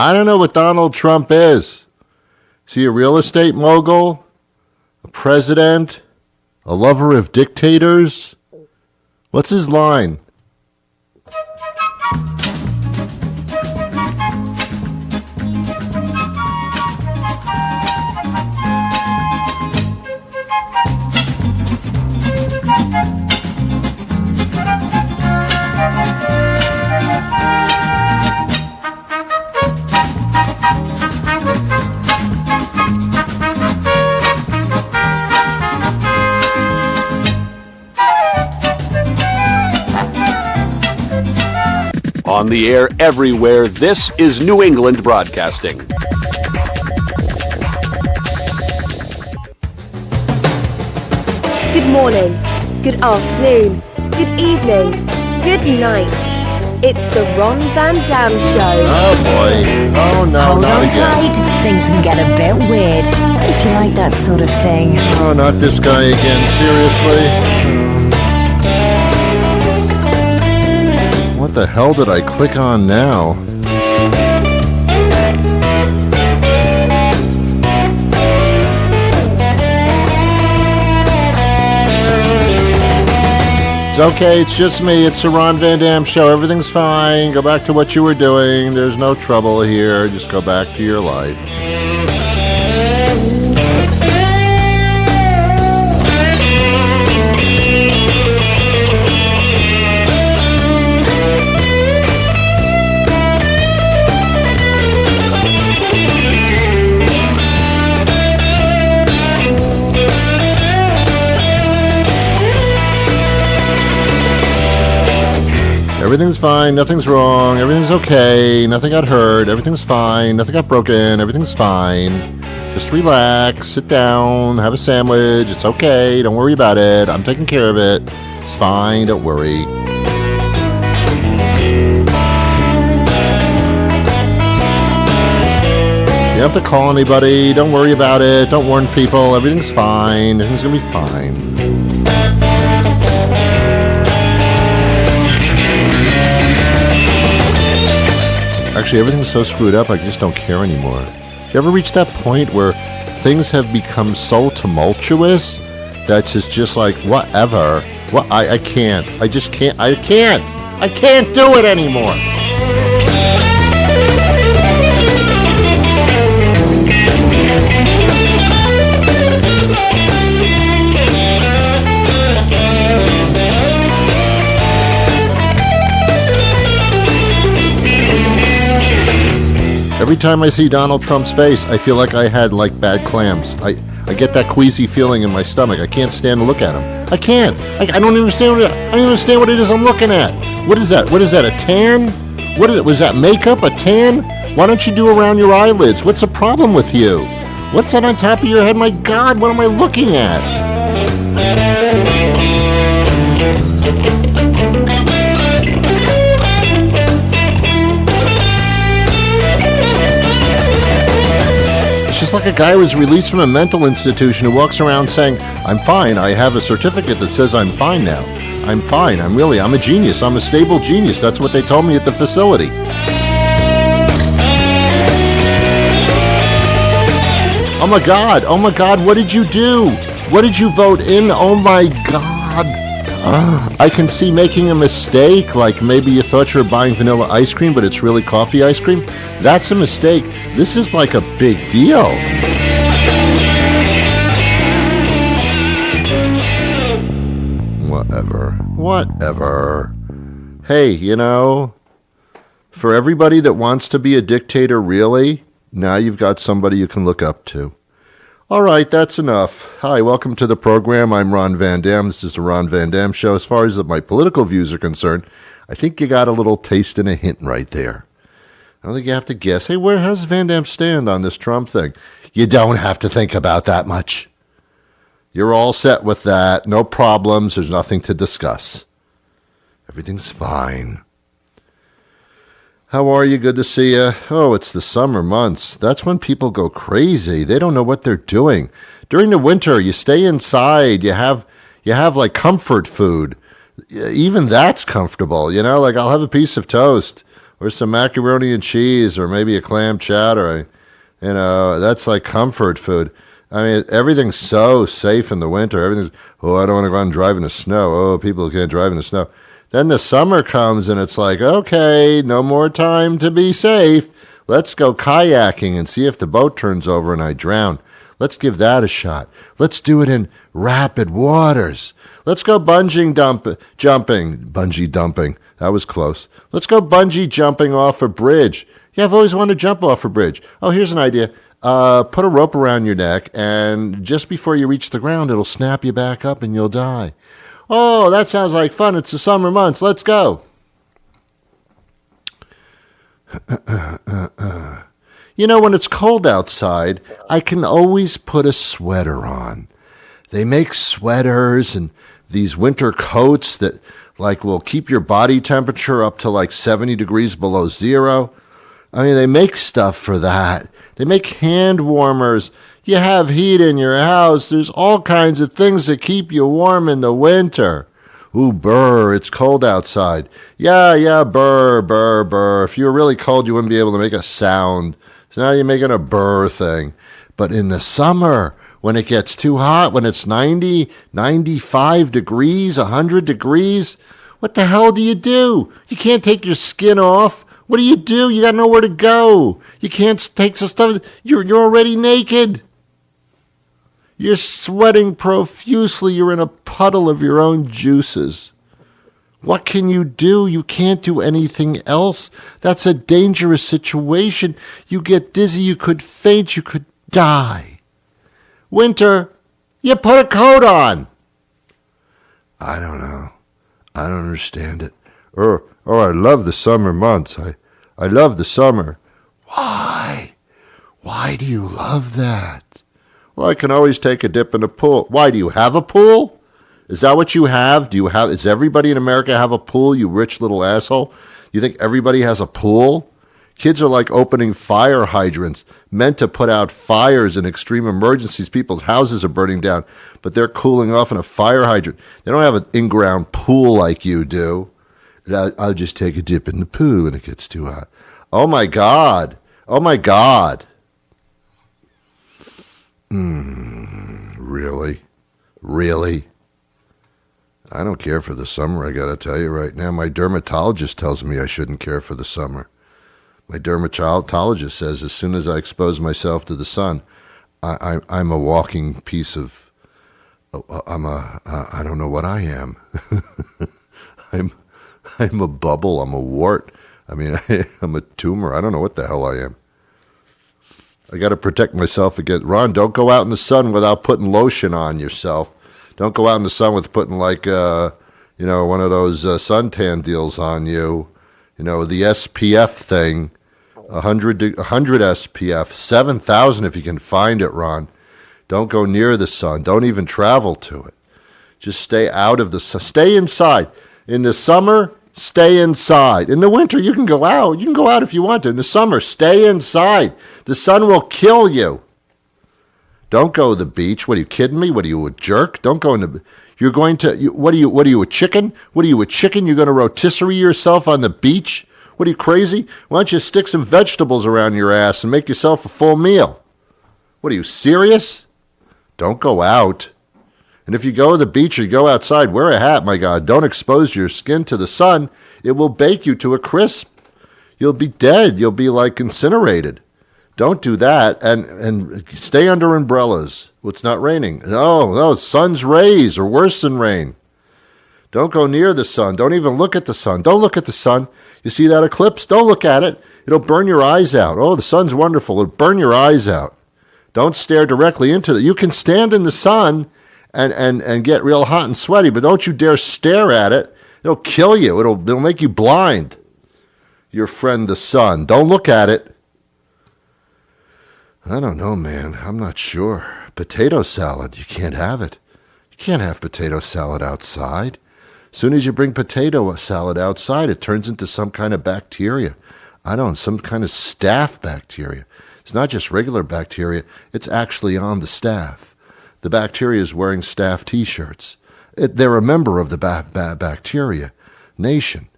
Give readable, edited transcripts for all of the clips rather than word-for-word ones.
I don't know what Donald Trump is. Is he a real estate mogul? A president? A lover of dictators? What's his line? On the air everywhere, this is New England Broadcasting. Good morning, good afternoon, good evening, good night. It's the Ron Van Dam Show. Oh boy. Oh no, Hold not on again. tight, things can get a bit weird, if you like that sort of thing. Oh, not this guy again, seriously? What the hell did I click on now? It's okay, it's just me. It's the Ron Van Dam Show. Everything's fine. Go back to what you were doing. There's no trouble here. Just go back to your life. Everything's fine, nothing's wrong, everything's okay, nothing got hurt, everything's fine, nothing got broken, everything's fine. Just relax, sit down, have a sandwich, it's okay, don't worry about it, I'm taking care of it. It's fine, don't worry. You don't have to call anybody, don't worry about it, don't warn people, everything's fine, everything's gonna be fine. Actually, everything's so screwed up, I just don't care anymore. Do you ever reach that point where things have become so tumultuous that it's just like, whatever. I can't. I just can't. I can't do it anymore. Every time I see Donald Trump's face, I feel like I had bad clams. I get that queasy feeling in my stomach. I can't stand to look at him. I can't. I don't understand what it is I'm looking at. What is that? What is that? A tan? What is it? Was that makeup? A tan? Why don't you do around your eyelids? What's the problem with you? What's that on top of your head? My God, what am I looking at? Just like a guy who was released from a mental institution who walks around saying, I'm fine, I have a certificate that says I'm fine now. I'm fine, I'm a genius, I'm a stable genius. That's what they told me at the facility. Oh my God, what did you do? What did you vote in? Oh my God. I can see making a mistake, like maybe you thought you were buying vanilla ice cream, but it's really coffee ice cream. That's a mistake. This is like a big deal. Whatever. Hey, for everybody that wants to be a dictator, really, now you've got somebody you can look up to. All right, that's enough. Hi, welcome to the program. I'm Ron Van Dam. This is the Ron Van Dam Show. As far as my political views are concerned, I think you got a little taste and a hint right there. I don't think you have to guess, hey, where does Van Dam stand on this Trump thing? You don't have to think about that much. You're all set with that. No problems. There's nothing to discuss. Everything's fine. How are you? Good to see you. Oh, it's the summer months. That's when people go crazy. They don't know what they're doing. During the winter, you stay inside. You have like comfort food. Even that's comfortable. I'll have a piece of toast or some macaroni and cheese, or maybe a clam chowder. That's like comfort food. I mean, everything's so safe in the winter. Everything's, I don't want to go out and drive in the snow. Oh, people can't drive in the snow. Then the summer comes and it's like, okay, no more time to be safe. Let's go kayaking and see if the boat turns over and I drown. Let's give that a shot. Let's do it in rapid waters. Let's go bungee dumping. That was close. Let's go bungee jumping off a bridge. Yeah, I've always wanted to jump off a bridge. Oh, here's an idea. Put a rope around your neck, and just before you reach the ground, it'll snap you back up and you'll die. Oh, that sounds like fun. It's the summer months. Let's go. When it's cold outside, I can always put a sweater on. They make sweaters and these winter coats that will keep your body temperature up to 70 degrees below zero. I mean, they make stuff for that. They make hand warmers. You have heat in your house. There's all kinds of things that keep you warm in the winter. Ooh, burr, it's cold outside. Yeah, burr, burr, burr. If you were really cold, you wouldn't be able to make a sound. So now you're making a burr thing. But in the summer, when it gets too hot, when it's 90, 95 degrees, 100 degrees, what the hell do? You can't take your skin off. What do? You got nowhere to go. You can't take some stuff. You're already naked. You're sweating profusely. You're in a puddle of your own juices. What can you do? You can't do anything else. That's a dangerous situation. You get dizzy. You could faint. You could die. Winter, you put a coat on. I don't know. I don't understand it. I love the summer months. I love the summer. Why? Why do you love that? Well, I can always take a dip in the pool. Why, do you have a pool? Is that what you have? Does everybody in America have a pool, you rich little asshole? You think everybody has a pool? Kids are like opening fire hydrants, meant to put out fires in extreme emergencies. People's houses are burning down, but they're cooling off in a fire hydrant. They don't have an in-ground pool like you do. I'll just take a dip in the pool when it gets too hot. Oh, my God. Oh, my God. Really? Really? I don't care for the summer, I got to tell you right now. My dermatologist tells me I shouldn't care for the summer. My dermatologist says as soon as I expose myself to the sun, I'm a walking piece of... I don't know what I am. I'm a bubble. I'm a wart. I mean, I'm a tumor. I don't know what the hell I am. I got to protect myself against... Ron, don't go out in the sun without putting lotion on yourself. Don't go out in the sun with putting one of those suntan deals on you. The SPF thing. 100 SPF. 7,000 if you can find it, Ron. Don't go near the sun. Don't even travel to it. Just stay out of the sun. Stay inside. In the summer, stay inside. In the winter, you can go out. You can go out if you want to. In the summer, stay inside. The sun will kill you. Don't go to the beach. What, are you kidding me? What, are you a jerk? Don't go in the... You're going to... What are you, a chicken? What are you, a chicken? You're going to rotisserie yourself on the beach? What, are you crazy? Why don't you stick some vegetables around your ass and make yourself a full meal? What, are you serious? Don't go out. And if you go to the beach or you go outside, wear a hat, my God. Don't expose your skin to the sun. It will bake you to a crisp. You'll be dead. You'll be incinerated. Don't do that. And stay under umbrellas. Well, it's not raining. No, sun's rays are worse than rain. Don't go near the sun. Don't even look at the sun. Don't look at the sun. You see that eclipse? Don't look at it. It'll burn your eyes out. Oh, the sun's wonderful. It'll burn your eyes out. Don't stare directly into it. You can stand in the sun and get real hot and sweaty, but don't you dare stare at it. It'll kill you. It'll make you blind. Your friend the sun. Don't look at it. I don't know, man. I'm not sure. Potato salad, you can't have it. You can't have potato salad outside. As soon as you bring potato salad outside, it turns into some kind of bacteria. Some kind of staph bacteria. It's not just regular bacteria. It's actually on the staph. The bacteria is wearing staph T-shirts. They're a member of the bacteria nation.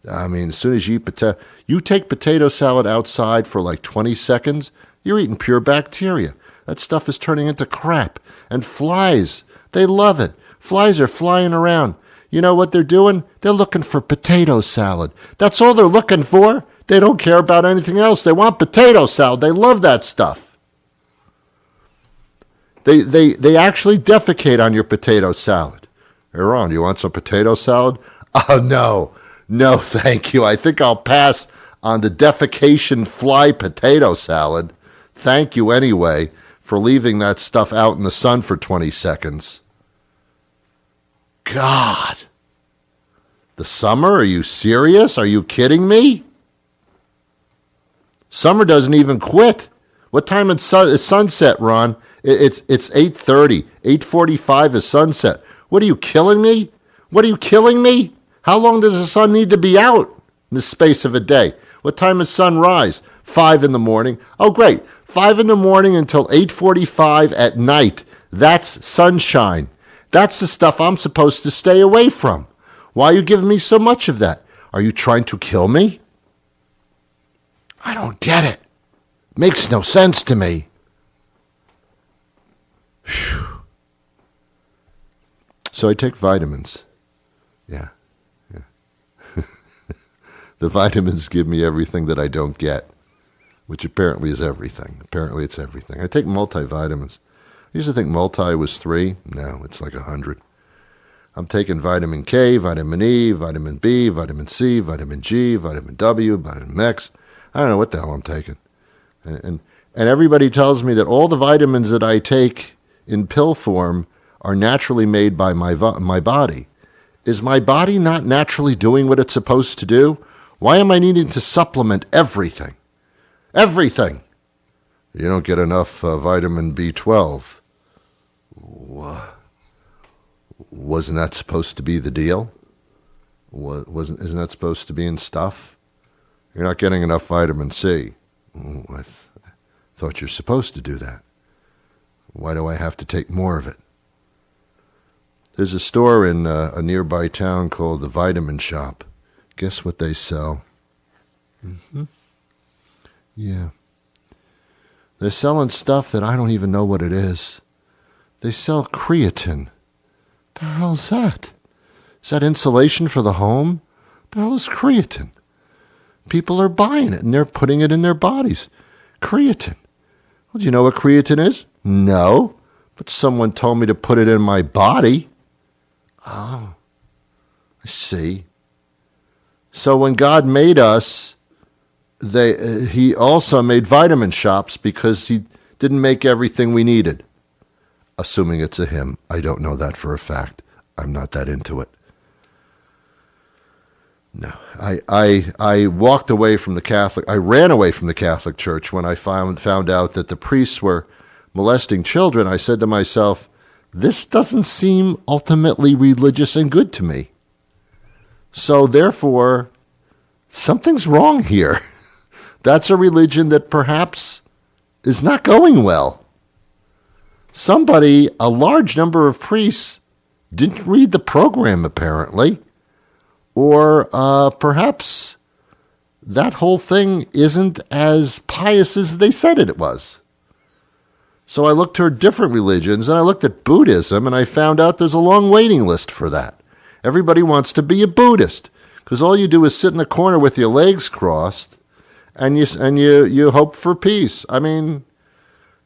I mean, as soon as you eat you take potato salad outside for like 20 seconds, you're eating pure bacteria. That stuff is turning into crap. And flies, they love it. Flies are flying around. You know what they're doing? They're looking for potato salad. That's all they're looking for. They don't care about anything else. They want potato salad. They love that stuff. They actually defecate on your potato salad. Hey, Ron, you want some potato salad? Oh, no. No, thank you. I think I'll pass on the defecation fly potato salad. Thank you anyway for leaving that stuff out in the sun for 20 seconds. God. The summer? Are you serious? Are you kidding me? Summer doesn't even quit. What time is sunset, Ron? It's 8:30. 8:45 is sunset. What are you killing me? What are you killing me? How long does the sun need to be out in the space of a day? What time is sunrise? 5 in the morning. Oh, great. 5 in the morning until 8:45 at night. That's sunshine. That's the stuff I'm supposed to stay away from. Why are you giving me so much of that? Are you trying to kill me? I don't get it. Makes no sense to me. Whew. So I take vitamins. Yeah. The vitamins give me everything that I don't get, which apparently is everything. Apparently it's everything. I take multivitamins. I used to think multi was 3. No, it's like 100. I'm taking vitamin K, vitamin E, vitamin B, vitamin C, vitamin G, vitamin W, vitamin X. I don't know what the hell I'm taking. And everybody tells me that all the vitamins that I take in pill form are naturally made by my body. Is my body not naturally doing what it's supposed to do? Why am I needing to supplement everything? Everything. You don't get enough vitamin B12. Wasn't that supposed to be the deal? Isn't that supposed to be in stuff? You're not getting enough vitamin C. I thought you're supposed to do that. Why do I have to take more of it? There's a store in a nearby town called the Vitamin Shop. Guess what they sell? Mm-hmm. Yeah. They're selling stuff that I don't even know what it is. They sell creatine. The hell's that? Is that insulation for the home? The hell is creatine? People are buying it and they're putting it in their bodies. Creatine. Well, do you know what creatine is? No. But someone told me to put it in my body. Oh, I see. So when God made us, he also made vitamin shops because he didn't make everything we needed. Assuming it's a him. I don't know that for a fact. I'm not that into it. No. I walked away from the Catholic, I ran away from the Catholic Church when I found out that the priests were molesting children. I said to myself, this doesn't seem ultimately religious and good to me. So therefore, something's wrong here. That's a religion that perhaps is not going well. A large number of priests, didn't read the program apparently, or perhaps that whole thing isn't as pious as they said it was. So I looked toward different religions, and I looked at Buddhism, and I found out there's a long waiting list for that. Everybody wants to be a Buddhist, because all you do is sit in the corner with your legs crossed, and you hope for peace. I mean,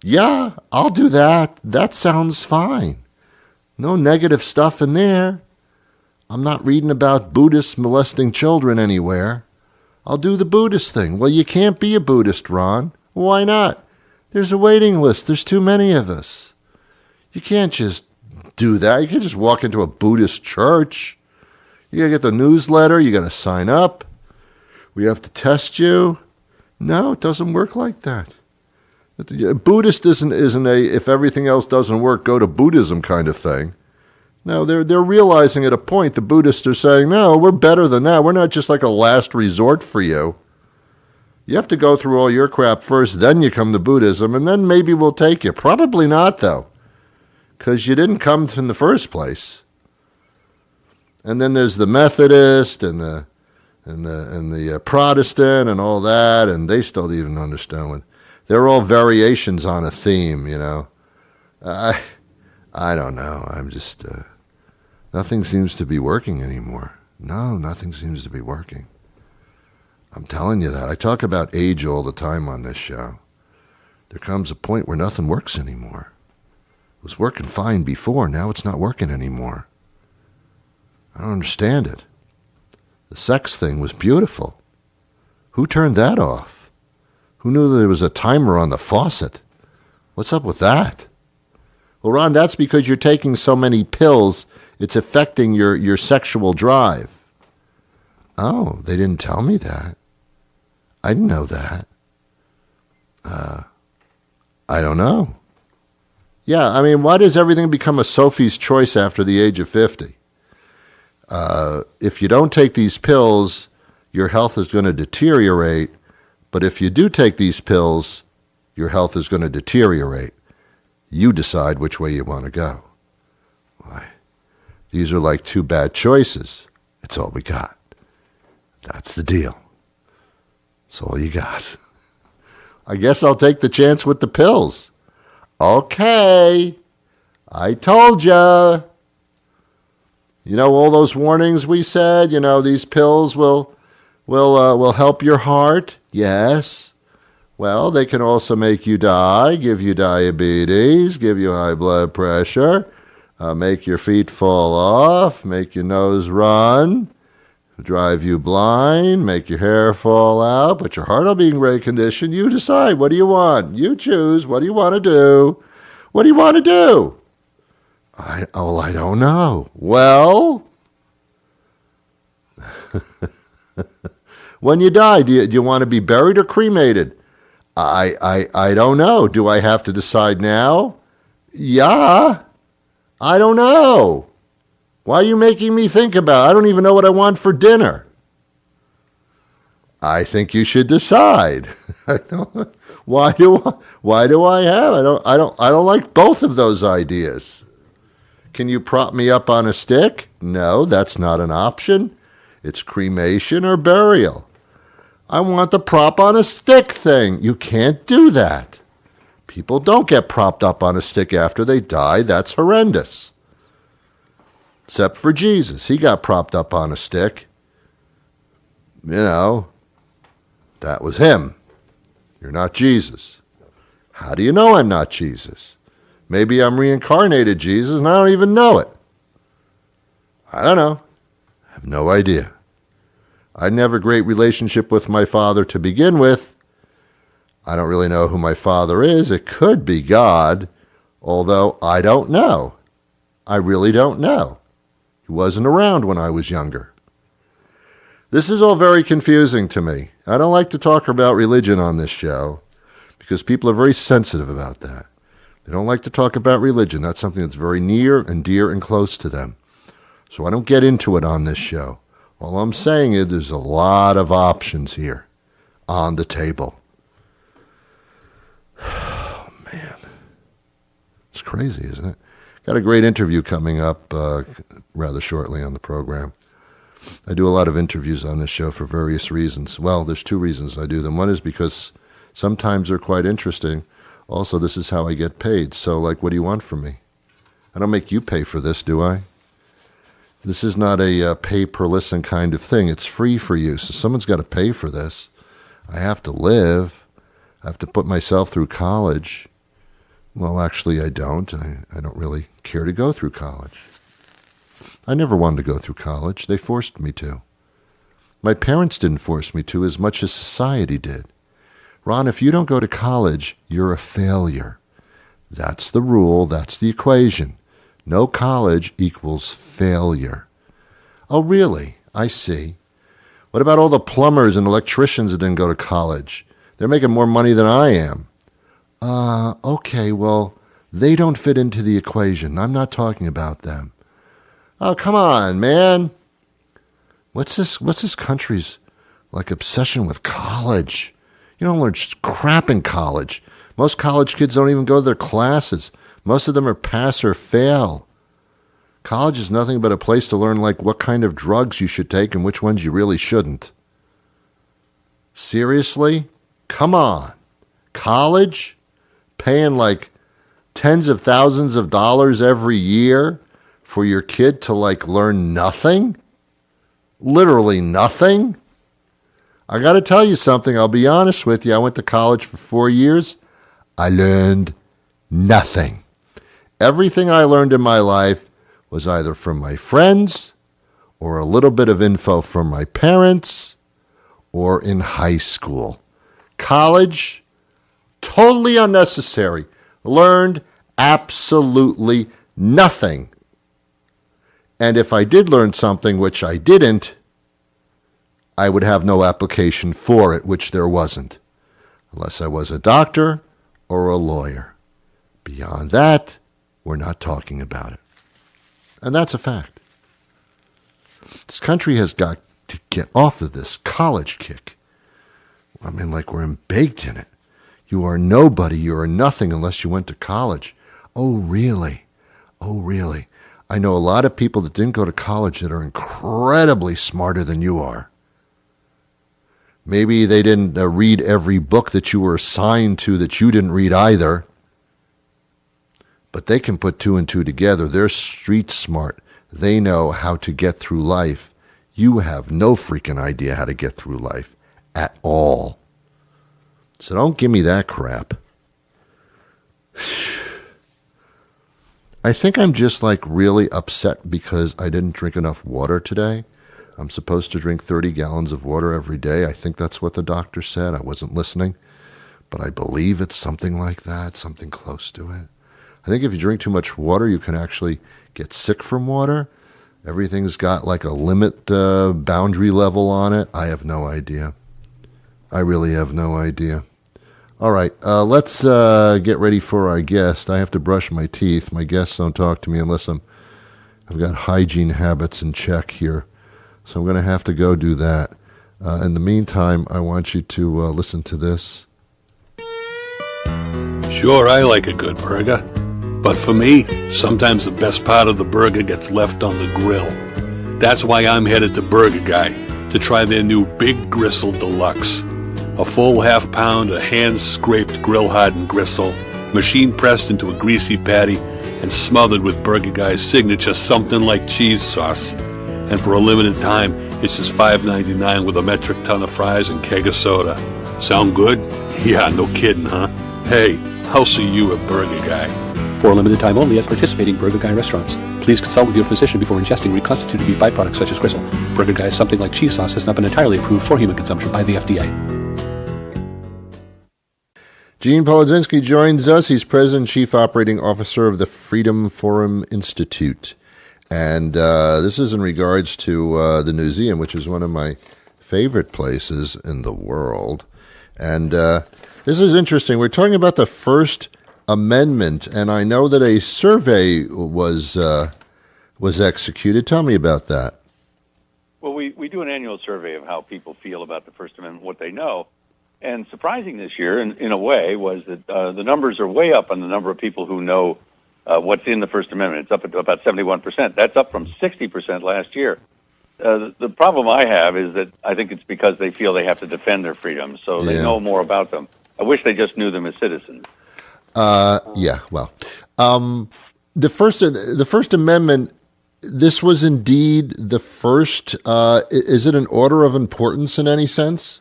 yeah, I'll do that. That sounds fine. No negative stuff in there. I'm not reading about Buddhists molesting children anywhere. I'll do the Buddhist thing. Well, you can't be a Buddhist, Ron. Why not? There's a waiting list. There's too many of us. You can't just do that. You can't just walk into a Buddhist church. You got to get the newsletter. You got to sign up. We have to test you. No, it doesn't work like that. Buddhist isn't a if everything else doesn't work, go to Buddhism kind of thing. No, they're realizing at a point the Buddhists are saying, no, we're better than that. We're not just like a last resort for you. You have to go through all your crap first, then you come to Buddhism, and then maybe we'll take you. Probably not, though, because you didn't come in the first place. And then there's the Methodist and and the Protestant and all that, and they still don't even understand what. They're all variations on a theme, you know. I don't know. I'm just nothing seems to be working anymore. No, nothing seems to be working. I'm telling you that. I talk about age all the time on this show. There comes a point where nothing works anymore. It was working fine before. Now it's not working anymore. I don't understand it. The sex thing was beautiful. Who turned that off? Who knew there was a timer on the faucet? What's up with that? Well, Ron, that's because you're taking so many pills, it's affecting your sexual drive. Oh, they didn't tell me that. I didn't know that. I don't know. Yeah, I mean, why does everything become a Sophie's choice after the age of 50? If you don't take these pills, your health is going to deteriorate. But if you do take these pills, your health is going to deteriorate. You decide which way you want to go. Why? These are like two bad choices. It's all we got. That's the deal. That's all you got. I guess I'll take the chance with the pills. Okay. I told ya. You know, all those warnings we said, you know, these pills will help your heart. Yes. Well, they can also make you die, give you diabetes, give you high blood pressure, make your feet fall off, make your nose run, drive you blind, make your hair fall out, but your heart will be in great condition. You decide. What do you want? You choose. What do you want to do? What do you want to do? I don't know. Well, when you die, do you want to be buried or cremated? I don't know. Do I have to decide now? Yeah. I don't know. Why are you making me think about it? I don't even know what I want for dinner. I think you should decide. Why do I have? I don't like both of those ideas. Can you prop me up on a stick? No, that's not an option. It's cremation or burial. I want the prop on a stick thing. You can't do that. People don't get propped up on a stick after they die. That's horrendous. Except for Jesus. He got propped up on a stick. You know, that was him. You're not Jesus. How do you know I'm not Jesus? Maybe I'm reincarnated Jesus and I don't even know it. I don't know. I have no idea. I didn't have a great relationship with my father to begin with. I don't really know who my father is. It could be God, although I don't know. I really don't know. He wasn't around when I was younger. This is all very confusing to me. I don't like to talk about religion on this show because people are very sensitive about that. They don't like to talk about religion. That's something that's very near and dear and close to them. So I don't get into it on this show. All I'm saying is there's a lot of options here on the table. Oh, man. It's crazy, isn't it? Got a great interview coming up rather shortly on the program. I do a lot of interviews on this show for various reasons. Well, there's two reasons I do them. One is because sometimes they're quite interesting. Also, this is how I get paid. So, like, what do you want from me? I don't make you pay for this, do I? This is not a pay per listen kind of thing. It's free for you. So someone's got to pay for this. I have to live. I have to put myself through college. Well, actually, I don't. I don't really care to go through college. I never wanted to go through college. They forced me to. My parents didn't force me to as much as society did. Ron, if you don't go to college, you're a failure. That's the rule. That's the equation. No college equals failure. Oh, really? I see. What about all the plumbers and electricians that didn't go to college? They're making more money than I am. Okay, well, they don't fit into the equation. I'm not talking about them. Oh, come on, man. What's this country's, like, obsession with college? You don't learn crap in college. Most college kids don't even go to their classes. Most of them are pass or fail. College is nothing but a place to learn, like, what kind of drugs you should take and which ones you really shouldn't. Seriously? Come on. College? Paying like tens of thousands of dollars every year for your kid to like learn nothing? Literally nothing? I got to tell you something. I'll be honest with you. I went to college for 4 years. I learned nothing. Everything I learned in my life was either from my friends or a little bit of info from my parents or in high school. College, totally unnecessary. Learned absolutely nothing. And if I did learn something, which I didn't, I would have no application for it, which there wasn't, unless I was a doctor or a lawyer. Beyond that, we're not talking about it. And that's a fact. This country has got to get off of this college kick. I mean, like we're baked in it. You are nobody, you are nothing unless you went to college. Oh, really? Oh, really? I know a lot of people that didn't go to college that are incredibly smarter than you are. Maybe they didn't read every book that you were assigned to that you didn't read either. But they can put two and two together. They're street smart. They know how to get through life. You have no freaking idea how to get through life at all. So don't give me that crap. I think I'm just like really upset because I didn't drink enough water today. I'm supposed to drink 30 gallons of water every day. I think that's what the doctor said. I wasn't listening, but I believe it's something like that, something close to it. I think if you drink too much water, you can actually get sick from water. Everything's got like a limit boundary level on it. I have no idea. I really have no idea. All right, let's get ready for our guest. I have to brush my teeth. My guests don't talk to me unless I've got hygiene habits in check here. So I'm going to have to go do that. In the meantime, I want you to listen to this. Sure, I like a good burger. But for me, sometimes the best part of the burger gets left on the grill. That's why I'm headed to Burger Guy to try their new Big Gristle Deluxe. A full half pound of hand-scraped grill-hardened gristle, machine-pressed into a greasy patty, and smothered with Burger Guy's signature something-like cheese sauce. And for a limited time, it's just $5.99 with a metric ton of fries and keg of soda. Sound good? Yeah, no kidding, huh? Hey, I'll see you at Burger Guy. For a limited time only at participating Burger Guy restaurants. Please consult with your physician before ingesting reconstituted meat byproducts such as gristle. Burger Guy's something like cheese sauce has not been entirely approved for human consumption by the FDA. Gene Policinski joins us. He's President and Chief Operating Officer of the Freedom Forum Institute. And this is in regards to the Newseum, which is one of my favorite places in the world. And this is interesting. We're talking about the First Amendment, and I know that a survey was executed. Tell me about that. Well, we do an annual survey of how people feel about the First Amendment, what they know. And surprising this year, in a way, was that the numbers are way up on the number of people who know what's in the First Amendment. It's up at about 71%. That's up from 60% last year. The problem I have is that I think it's because they feel they have to defend their freedoms, so they know more about them. I wish they just knew them as citizens. The First Amendment, this was indeed the first. Is it an order of importance in any sense?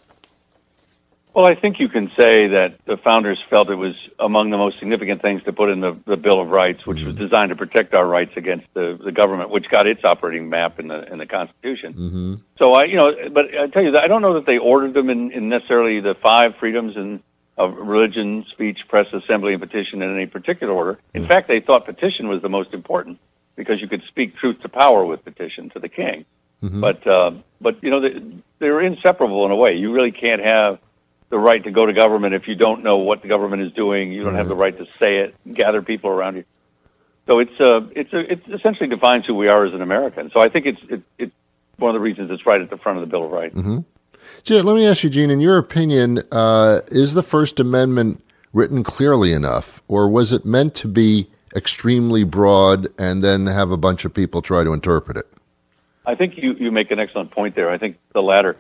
Well, I think you can say that the founders felt it was among the most significant things to put in the Bill of Rights, which was designed to protect our rights against the government, which got its operating map in the Constitution. Mm-hmm. So but I tell you that I don't know that they ordered them in necessarily the 5 freedoms of religion, speech, press, assembly, and petition in any particular order. In fact, they thought petition was the most important because you could speak truth to power with petition to the king. Mm-hmm. But they're inseparable in a way. You really can't have the right to go to government if you don't know what the government is doing. You don't have the right to say it, gather people around you. So it essentially defines who we are as an American. So I think it's one of the reasons it's right at the front of the Bill of Rights. Mm-hmm. Gee, let me ask you, Gene, in your opinion, is the First Amendment written clearly enough, or was it meant to be extremely broad and then have a bunch of people try to interpret it? I think you make an excellent point there. I think the latter.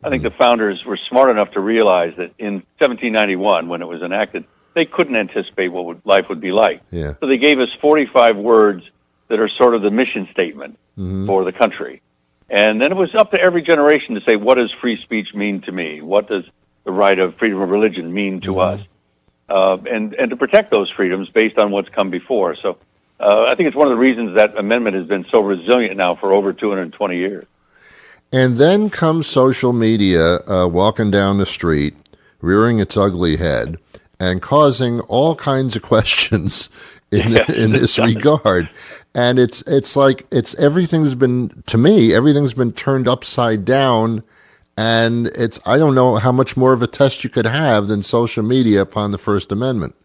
I think the founders were smart enough to realize that in 1791, when it was enacted, they couldn't anticipate what life would be like. Yeah. So they gave us 45 words that are sort of the mission statement for the country. And then it was up to every generation to say, what does free speech mean to me? What does the right of freedom of religion mean to us? And to protect those freedoms based on what's come before. So I think it's one of the reasons that amendment has been so resilient now for over 220 years. And then comes social media walking down the street, rearing its ugly head, and causing all kinds of questions in this regard. And it's like everything's been turned upside down, and I don't know how much more of a test you could have than social media upon the First Amendment.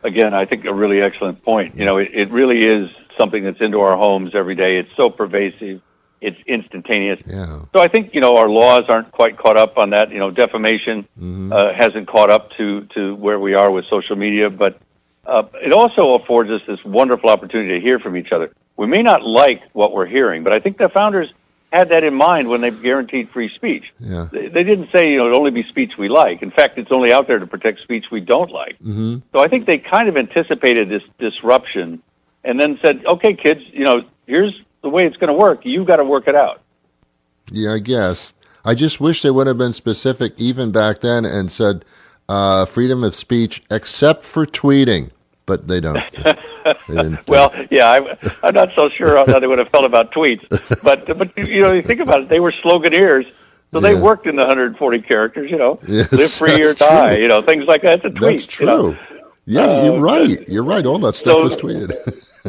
Again, I think a really excellent point. You know, it really is something that's into our homes every day. It's so pervasive. It's instantaneous. Yeah. So I think, our laws aren't quite caught up on that. Defamation hasn't caught up to where we are with social media, but it also affords us this wonderful opportunity to hear from each other. We may not like what we're hearing, but I think the founders had that in mind when they guaranteed free speech. Yeah. They didn't say, it'll only be speech we like. In fact, it's only out there to protect speech we don't like. Mm-hmm. So I think they kind of anticipated this disruption and then said, okay, kids, here's the way it's going to work. You've got to work it out. Yeah, I guess. I just wish they would have been specific even back then and said freedom of speech except for tweeting. But they don't. Well, yeah, I'm not so sure how they would have felt about tweets. But you think about it, they were sloganeers, so they worked in the 140 characters. Yes, live free or die. Things like that. It's a tweet. That's true. Yeah, you're right. You're right. All that stuff was tweeted.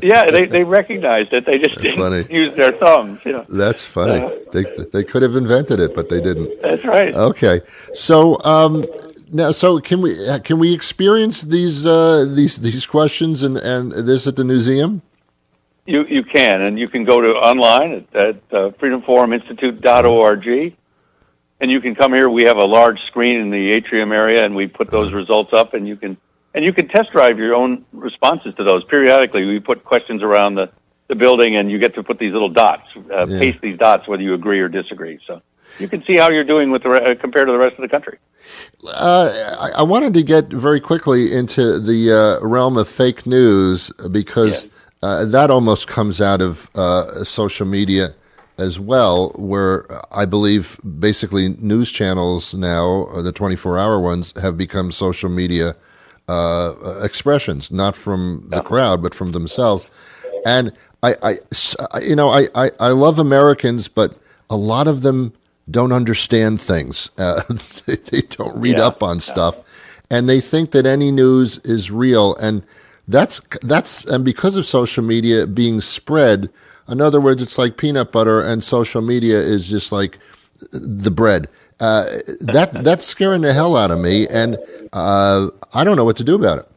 Yeah, they recognized it. They just didn't use their thumbs. That's funny. They could have invented it, but they didn't. That's right. Okay, so. Now, so can we experience these questions and this at the Newseum? You can, and you can go to online at freedomforuminstitute.org, and you can come here. We have a large screen in the atrium area, and we put those results up, and you can test drive your own responses to those. Periodically, we put questions around the building, and you get to put these little dots, paste these dots, whether you agree or disagree. So you can see how you're doing with compared to the rest of the country. I wanted to get very quickly into the realm of fake news because that almost comes out of social media as well, where I believe basically news channels now, the 24-hour ones, have become social media expressions, not from the crowd, but from themselves. And I love Americans, but a lot of them don't understand things. They don't read up on stuff, and they think that any news is real. And that's and because of social media being spread, in other words, it's like peanut butter, and social media is just like the bread. That's scaring the hell out of me, and I don't know what to do about it.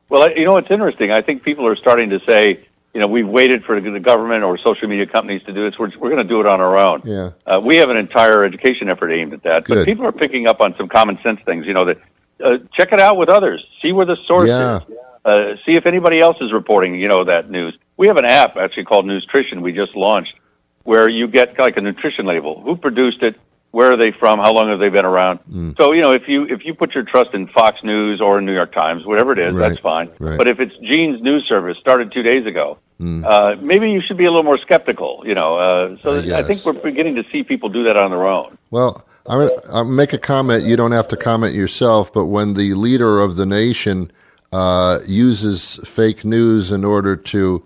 Well, it's interesting. I think people are starting to say, we've waited for the government or social media companies to do this. We're going to do it on our own. Yeah. We have an entire education effort aimed at that. Good. But people are picking up on some common sense things, that check it out with others. See where the source is. See if anybody else is reporting, that news. We have an app actually called Nutrition we just launched where you get like a nutrition label. Who produced it? Where are they from? How long have they been around? So, if you put your trust in Fox News or New York Times, whatever it is, that's fine. Right. But if it's Gene's News Service, started 2 days ago, maybe you should be a little more skeptical, So I think we're beginning to see people do that on their own. Well, I'll make a comment. You don't have to comment yourself, but when the leader of the nation uses fake news in order to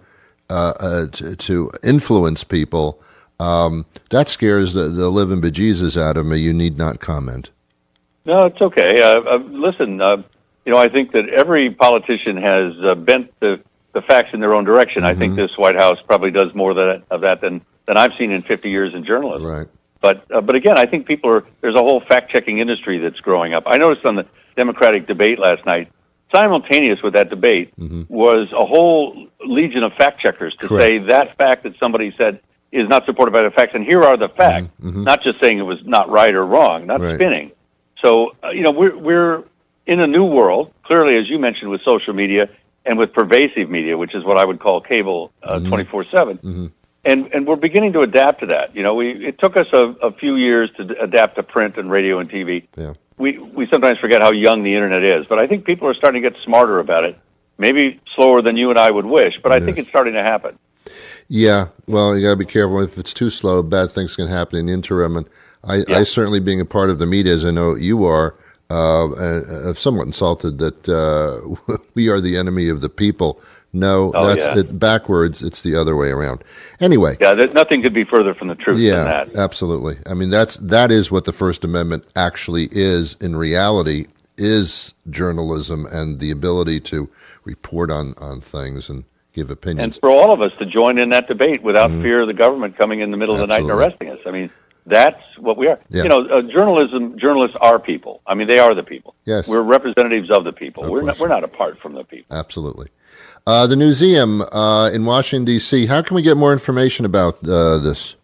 influence people, that scares the living bejesus out of me. You need not comment. No, it's okay. Listen, I think that every politician has bent the facts in their own direction. I think this White House probably does more of that than I've seen in 50 years in journalism. Right. But again, I think there's a whole fact-checking industry that's growing up. I noticed on the Democratic debate last night, simultaneous with that debate was a whole legion of fact-checkers to say that fact that somebody said is not supported by the facts, and here are the facts, not just saying it was not right or wrong, not spinning. So, we're in a new world, clearly, as you mentioned, with social media and with pervasive media, which is what I would call cable 24/7. And we're beginning to adapt to that. It took us a few years to adapt to print and radio and TV. Yeah. We sometimes forget how young the internet is, but I think people are starting to get smarter about it. Maybe slower than you and I would wish, but I think it's starting to happen. Yeah, well, you got to be careful. If it's too slow, bad things can happen in the interim. And I certainly, being a part of the media, as I know you are, I'm somewhat insulted that we are the enemy of the people. No, that's it backwards. It's the other way around. Anyway. Yeah, nothing could be further from the truth than that. Yeah, absolutely. I mean, that is what the First Amendment actually is in reality, is journalism and the ability to report on things and give opinions. And for all of us to join in that debate without fear of the government coming in the middle of the night and arresting us. I mean, that's what we are. Yeah. Journalists are people. I mean, they are the people. Yes. We're representatives of the people. We're not apart from the people. Absolutely. The Newseum in Washington, D.C., how can we get more information about this?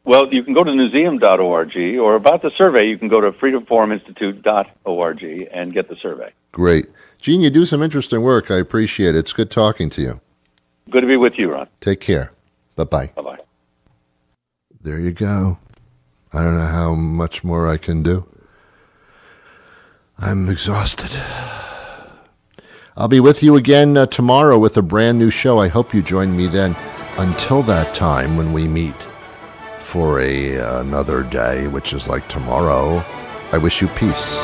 Well, you can go to newseum.org, or about the survey, you can go to freedomforuminstitute.org and get the survey. Great. Gene, you do some interesting work. I appreciate it. It's good talking to you. Good to be with you, Ron. Take care. Bye-bye. Bye-bye. There you go. I don't know how much more I can do. I'm exhausted. I'll be with you again tomorrow with a brand new show. I hope you join me then. Until that time, when we meet for another day, which is like tomorrow, I wish you peace.